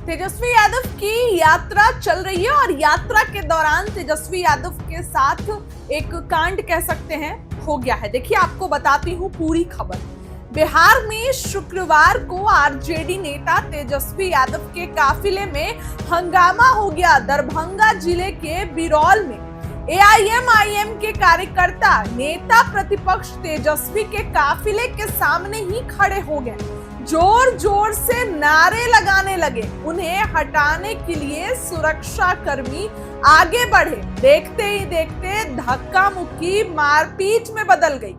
तेजस्वी यादव की यात्रा चल रही है और यात्रा के दौरान तेजस्वी यादव के साथ एक कांड कह सकते हैं हो गया है। देखिए आपको बताती हूँ पूरी खबर। बिहार में शुक्रवार को आरजेडी नेता तेजस्वी यादव के काफिले में हंगामा हो गया। दरभंगा जिले के बिरौल में एआईएमआईएम के कार्यकर्ता नेता प्रतिपक्ष तेजस्वी के काफिले के सामने ही खड़े हो गए, जोर जोर से नारे लगाने लगे। उन्हें हटाने के लिए सुरक्षा कर्मी आगे बढ़े। देखते ही देखते धक्का मुक्की मारपीट में बदल गई।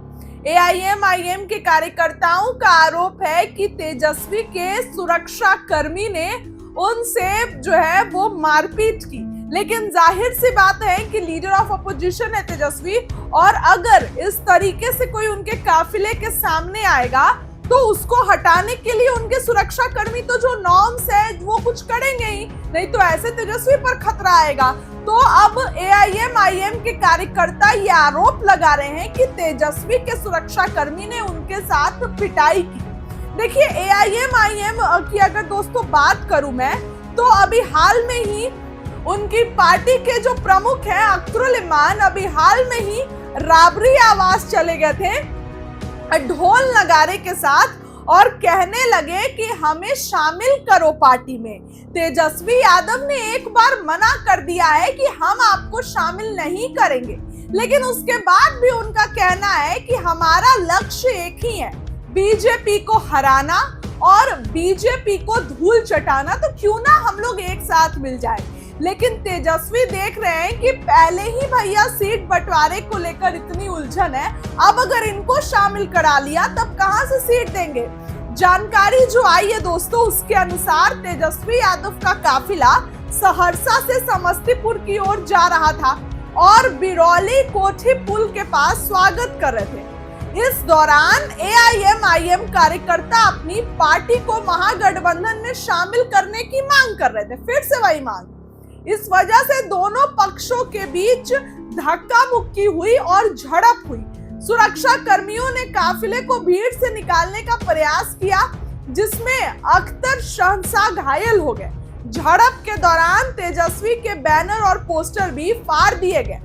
एआईएमआईएम के कार्यकर्ताओं का आरोप है कि तेजस्वी के सुरक्षा कर्मी ने उनसे जो है वो मारपीट की। लेकिन जाहिर सी बात है कि लीडर ऑफ अपोजिशन है तेजस्वी, और अगर इस तरीके से कोई उनके काफिले के सामने आएगा तो उसको हटाने के लिए उनके सुरक्षा कर्मी तो जो नॉर्म्स है वो कुछ करेंगे ही नहीं, तो ऐसे तेजस्वी पर खतरा आएगा। तो अब एआईएमआईएम के कार्यकर्ता ये आरोप लगा रहे हैं कि तेजस्वी के सुरक्षा कर्मी ने उनके साथ पिटाई की। देखिए एआईएमआईएम की अगर दोस्तों बात करूं मैं, तो अभी हाल में ही उनकी पार्टी के जो प्रमुख हैं अख्तरुल इमान अभी हाल में ही राबरी आवास चले गए थे ढोल नगारे के साथ और कहने लगे कि हमें शामिल करो पार्टी में। तेजस्वी यादव ने एक बार मना कर दिया है कि हम आपको शामिल नहीं करेंगे, लेकिन उसके बाद भी उनका कहना है कि हमारा लक्ष्य एक ही है, बीजेपी को हराना और बीजेपी को धूल चटाना। तो क्यों ना हम लोग एक साथ मिल जाए। लेकिन तेजस्वी देख रहे हैं कि पहले ही भैया सीट बंटवारे को लेकर इतनी उलझन है, अब अगर इनको शामिल करा लिया तब कहां से सीट देंगे। जानकारी जो आई है दोस्तों, उसके अनुसार तेजस्वी यादव का काफिला सहरसा से समस्तीपुर की ओर जा रहा था और बिरौली कोठी पुल के पास स्वागत कर रहे थे। इस दौरान एआईएमआईएम कार्यकर्ता अपनी पार्टी को महागठबंधन में शामिल करने की मांग कर रहे थे, फिर से वही मांग। इस वजह से दोनों पक्षों के बीच धक्का मुक्की हुई और झड़प हुई। सुरक्षा कर्मियों ने काफिले को भीड़ से निकालने का प्रयास किया, जिसमें अख्तर शहंशाह घायल हो गए। झड़प के दौरान तेजस्वी के बैनर और पोस्टर भी फाड़ दिए गए।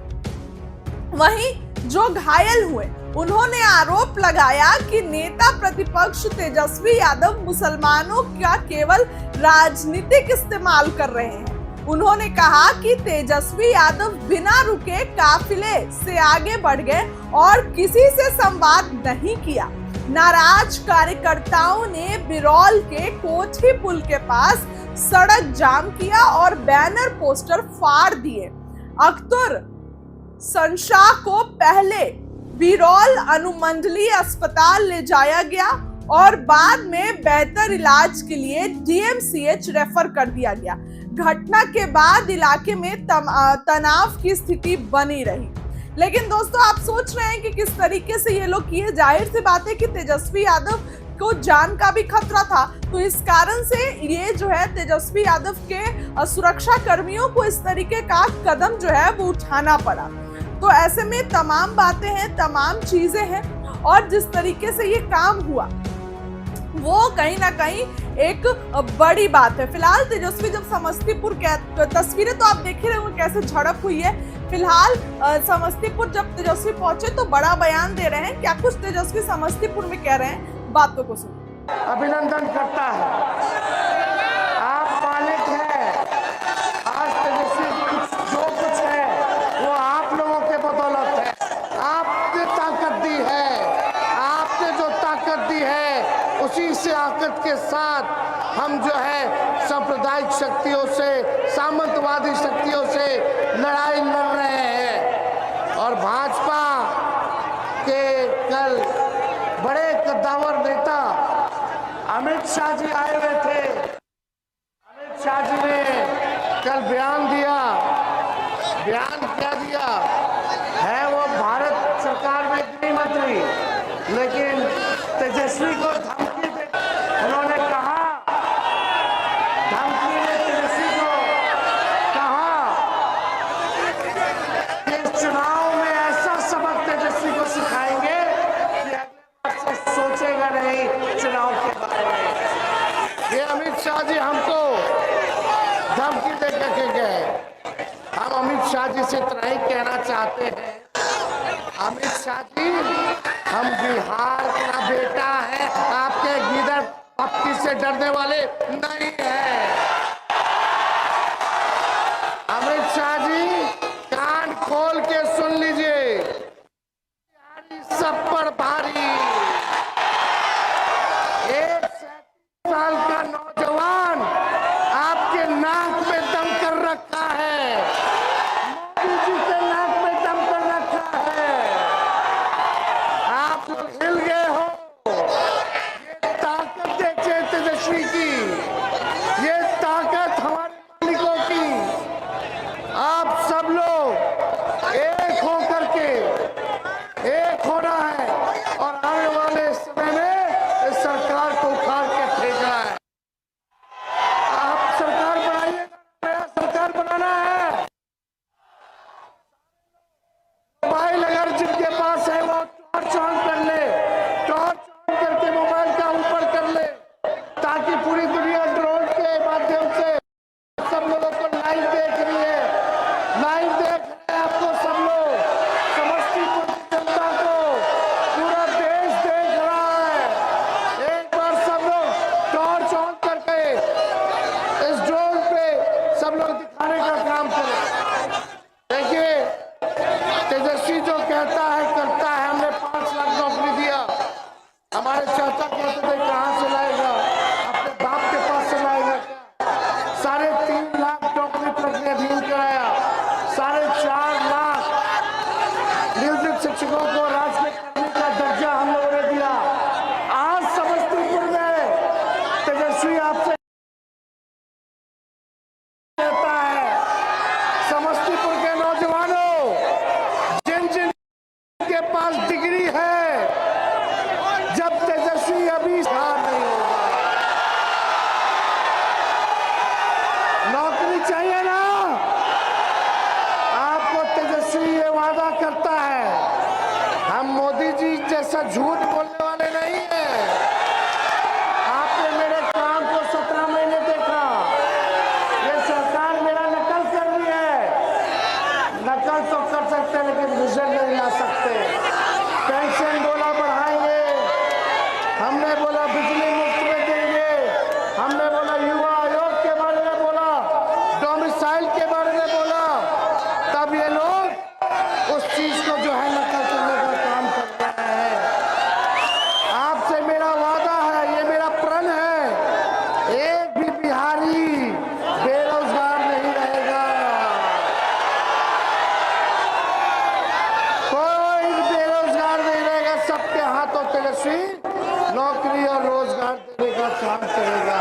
वहीं जो घायल हुए उन्होंने आरोप लगाया कि नेता प्रतिपक्ष तेजस्वी यादव मुसलमानों का केवल राजनीतिक इस्तेमाल कर रहे हैं। उन्होंने कहा कि तेजस्वी यादव बिना रुके काफिले से आगे बढ़ गए और किसी से संवाद नहीं किया। नाराज कार्यकर्ताओं ने बिरौल के कोठी पुल के पास सड़क जाम किया और बैनर पोस्टर फाड़ दिए। अख्तर शहंशाह को पहले बिरौल अनुमंडलीय अस्पताल ले जाया गया और बाद में बेहतर इलाज के लिए डीएमसीएच रेफर कर दिया गया। घटना के बाद इलाके में तनाव की स्थिति बनी रही। लेकिन दोस्तों आप सोच रहे हैं कि किस तरीके से ये लोग किए। जाहिर सी बात है कि तेजस्वी यादव को जान का भी खतरा था, तो इस कारण से ये जो है तेजस्वी यादव के सुरक्षा कर्मियों को इस तरीके का कदम जो है वो उठाना पड़ा। तो ऐसे में तमाम बातें हैं, तमाम चीजें हैं, और जिस तरीके से ये काम हुआ वो कहीं ना कहीं एक बड़ी बात है। फिलहाल तेजस्वी जब समस्तीपुर के तस्वीरें तो आप देख ही रहे होंगे कैसे झड़प हुई है। फिलहाल समस्तीपुर जब तेजस्वी पहुंचे तो बड़ा बयान दे रहे हैं। क्या कुछ तेजस्वी समस्तीपुर में कह रहे हैं, बातों को सुनिए। अभिनंदन करता है, आप मालिक हैं। आज तेजस्वी जो कुछ है वो आप लोगों के बदौलत है। आपने ताकत दी है, आपने जो ताकत दी है उसी से ताकत के साथ हम जो है सांप्रदायिक शक्तियों से, सामंतवादी शक्तियों से लड़ाई लड़ रहे हैं। और भाजपा के कल बड़े कद्दावर नेता अमित शाह जी आए हुए थे। अमित शाह जी ने कल बयान दिया। बयान क्या दिया है? वो भारत सरकार में गृह मंत्री, लेकिन तेजस्वी को धमकी दे। उन्होंने कहा, धमकी ने तेजस्वी को कहा कि चुनाव में ऐसा सबक तेजस्वी को सिखाएंगे कि अगले बार से सोचेगा नहीं चुनाव के बारे में। ये अमित शाह जी हमको नीतीश इतना ही कहना चाहते हैं, अमित शाह जी, हम बिहार का बेटा है, आपके गिदड़ पत्ती से डरने वाले नहीं है। अमित शाह जी, कान खोल के सुन लीजिए, बिहारी सब पर भारी। एक 37 साल का नौजवान आपके नाक में दम कर रखा है, मोदी जी के नाक में दम कर रखा है। आप लोग हिल गए हो। ये ताकत देखिए तेजस्वी की, ये ताकत हमारे मालिकों की। आप सब लोग एक होकर के एक होना है और आने वाले समय में इस सरकार को उखाड़ के फेंकना है। आप सरकार बनाइएगा, नया सरकार बनाना है। मोबाइल अगर जिनके पास है वो टॉर्च ऑन कर ले, टॉर्च ऑन करके मोबाइल का ऊपर कर ले, ताकि पूरी दुनिया ड्रोन के माध्यम से सब लोगों को लाइव देख रही है, लाइव देख रहे हैं आपको सब लोग, समस्तीपुर की जनता को पूरा देश देख रहा है। एक बार सब लोग टॉर्च ऑन करके इस ड्रोन पे सब लोग दिखाने का काम करें। देखिए, तेजस्वी जो कहता है करता है। हमने 5 लाख नौकरी दिया, हमारे चाचा कहते थे कहाँ से लाएगा, अपने बाप के पास से लाएगा क्या? 3.5 लाख नौकरी प्रक्रिया अधीन कराया, 4.5 लाख नियोजित शिक्षकों को राज्य में करने का दर्जा हम लोगों ने दिया। आज समस्तीपुर में तेजस्वी आपसे कहता है, समस्तीपुर के नौजवानों, जिन जिन के पास डिग्री है, जब तेजस्वी अभी नहीं होगा, नौकरी चाहिए ना, आपको तेजस्वी ये वादा करता है। हम मोदी जी जैसा झूठ बोलने वाले नहीं है। आपने मेरे काम को 17 महीने देखा, ये सरकार मेरा नकल कर रही है। नकल तो कर सकते हैं लेकिन रिजल्ट नहीं ला सकते। पेंशन बोला बढ़ाएंगे, हमने बोला बिजली मुफ्त में देंगे, हमने बोला युवा आयोग के बारे में बोला, डोमिसाइल के बारे में बोला, तब ये लोग उस चीज को जो है नकल करने का काम कर रहे हैं। आपसे मेरा वादा है, ये मेरा प्रण है, एक भी बिहारी बेरोजगार नहीं रहेगा, कोई बेरोजगार नहीं रहेगा। सबके हाथों तेजस्वी नौकरी और रोजगार देने का काम करेगा।